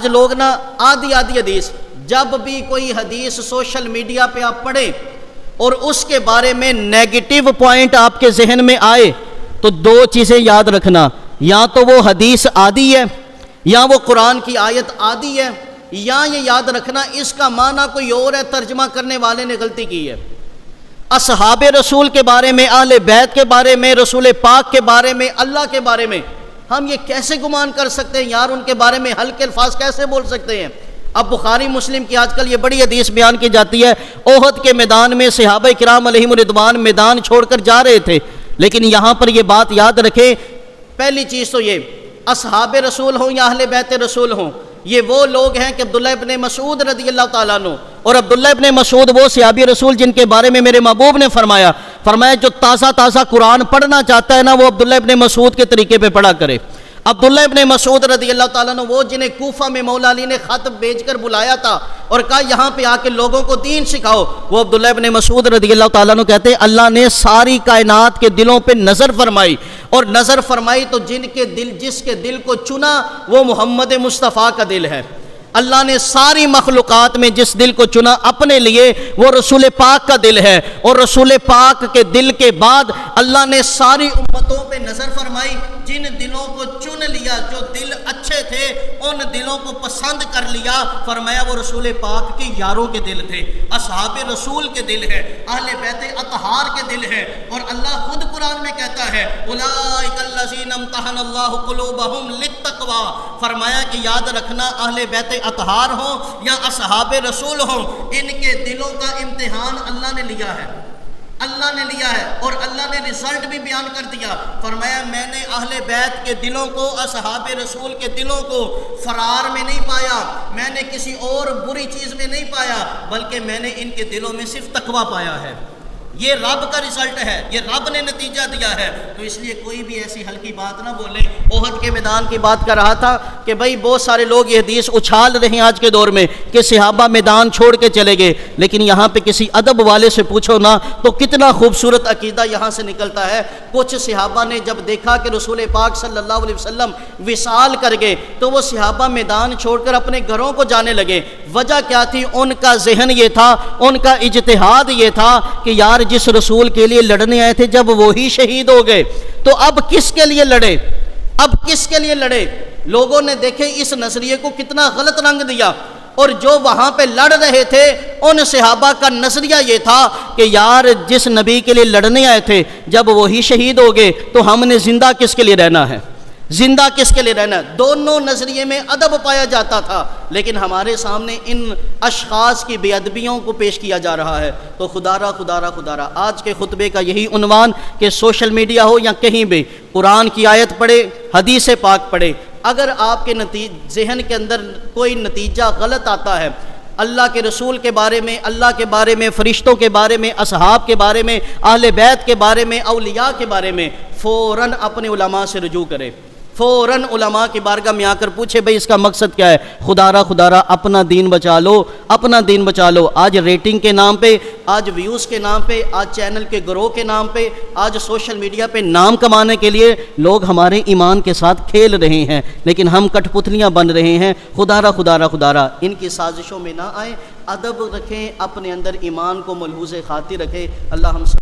آج لوگ نا آدھی حدیث، جب بھی کوئی حدیث سوشل میڈیا پہ آپ پڑھیں اور اس کے بارے میں نیگیٹو پوائنٹ آپ کے ذہن میں آئے تو دو چیزیں یاد رکھنا، یا تو وہ حدیث آدھی ہے یا وہ قرآن کی آیت آدھی ہے، یا یہ یاد رکھنا اس کا معنی کوئی اور ہے، ترجمہ کرنے والے نے غلطی کی ہے۔ اصحاب رسول کے بارے میں، اہل بیت کے بارے میں، رسول پاک کے بارے میں، اللہ کے بارے میں ہم یہ کیسے گمان کر سکتے ہیں یار؟ ان کے بارے میں ہلکے الفاظ کیسے بول سکتے ہیں؟ اب بخاری مسلم کی آج کل یہ بڑی حدیث بیان کی جاتی ہے، احد کے میدان میں صحابہ کرام علیہم الرضوان میدان چھوڑ کر جا رہے تھے، لیکن یہاں پر یہ بات یاد رکھیں، پہلی چیز تو یہ اصحاب رسول ہوں یا اہل بیت رسول ہوں، یہ وہ لوگ ہیں کہ عبداللہ ابن مسعود رضی اللہ تعالیٰ عنہ، اور عبداللہ ابن مسعود وہ صحابی رسول جن کے بارے میں میرے محبوب نے فرمایا جو تازہ قرآن پڑھنا چاہتا ہے نا وہ عبداللہ ابن مسعود کے طریقے پہ پڑھا کرے۔ عبداللہ ابن مسعود رضی اللہ تعالیٰ عنہ وہ جنہیں کوفہ میں مولا علی نے خط بھیج کر بلایا تھا اور کہا یہاں پہ آ کے لوگوں کو دین سکھاؤ، وہ عبداللہ ابن مسعود رضی اللہ تعالیٰ عنہ کہتے ہیں اللہ نے ساری کائنات کے دلوں پہ نظر فرمائی، اور نظر فرمائی تو جس کے دل کو چنا وہ محمد مصطفیٰ کا دل ہے۔ اللہ نے ساری مخلوقات میں جس دل کو چنا اپنے لیے وہ رسول پاک کا دل ہے، اور رسول پاک کے دل کے بعد اللہ نے ساری امتوں پہ نظر فرمائی، جن دلوں کو چن لیا، جو دل اچھے تھے ان دلوں کو پسند کر لیا، فرمایا وہ رسول پاک کے یاروں کے دل تھے، اصحاب رسول کے دل ہے، اہل بیت اطہار کے دل ہے۔ اور اللہ خود قرآن میں کہتا ہے اولئک الذین امتحن اللہ قلوبہم للتقوی، فرمایا کہ یاد رکھنا اہل بیت اطہار ہوں یا اصحاب رسول ہوں، ان کے دلوں کا امتحان اللہ نے لیا ہے، اللہ نے لیا ہے، اور اللہ نے رزلٹ بھی بیان کر دیا، فرمایا میں نے اہل بیت کے دلوں کو، اصحاب رسول کے دلوں کو فرار میں نہیں پایا، میں نے کسی اور بری چیز میں نہیں پایا، بلکہ میں نے ان کے دلوں میں صرف تقویٰ پایا ہے۔ یہ رب کا رزلٹ ہے، یہ رب نے نتیجہ دیا ہے، تو اس لیے کوئی بھی ایسی ہلکی بات نہ بولے۔ احد کے میدان کی بات کر رہا تھا کہ بھائی بہت سارے لوگ یہ حدیث اچھال رہے ہیں آج کے دور میں کہ صحابہ میدان چھوڑ کے چلے گئے، لیکن یہاں پہ کسی ادب والے سے پوچھو نا تو کتنا خوبصورت عقیدہ یہاں سے نکلتا ہے۔ کچھ صحابہ نے جب دیکھا کہ رسول پاک صلی اللہ علیہ وسلم وصال کر گئے تو وہ صحابہ میدان چھوڑ کر اپنے گھروں کو جانے لگے۔ وجہ کیا تھی؟ ان کا ذہن یہ تھا، ان کا اجتہاد یہ تھا کہ یار جس رسول کے لیے لڑنے آئے تھے جب وہی شہید ہو گئے تو اب کس کے لیے لڑے، اب کس کے لیے لڑے؟ لوگوں نے دیکھے اس نظریے کو کتنا غلط رنگ دیا، اور جو وہاں پہ لڑ رہے تھے ان صحابہ کا نظریہ یہ تھا کہ یار جس نبی کے لیے لڑنے آئے تھے جب وہی شہید ہو گئے تو ہم نے زندہ کس کے لیے رہنا ہے، زندہ کس کے لیے رہنا ہے۔ دونوں نظریے میں ادب پایا جاتا تھا، لیکن ہمارے سامنے ان اشخاص کی بے ادبیوں کو پیش کیا جا رہا ہے۔ تو خدا را آج کے خطبے کا یہی عنوان کہ سوشل میڈیا ہو یا کہیں بھی قرآن کی آیت پڑھے، حدیث پاک پڑھے، اگر آپ کے ذہن کے اندر کوئی نتیجہ غلط آتا ہے اللہ کے رسول کے بارے میں، اللہ کے بارے میں، فرشتوں کے بارے میں، اصحاب کے بارے میں، اہل بیت کے بارے میں، اولیاء کے بارے میں، فوراً اپنے علماء سے رجوع کرے، فوراً علماء کی بارگاہ میں آ کر پوچھے بھئی اس کا مقصد کیا ہے؟ خدا را اپنا دین بچا لو، اپنا دین بچا لو۔ آج ریٹنگ کے نام پہ، آج ویوز کے نام پہ، آج چینل کے گروہ کے نام پہ، آج سوشل میڈیا پہ نام کمانے کے لیے لوگ ہمارے ایمان کے ساتھ کھیل رہے ہیں، لیکن ہم کٹ پتلیاں بن رہے ہیں۔ خدا را ان کی سازشوں میں نہ آئیں، ادب رکھیں، اپنے اندر ایمان کو ملحوظ خاطر رکھیں۔ اللہ ہم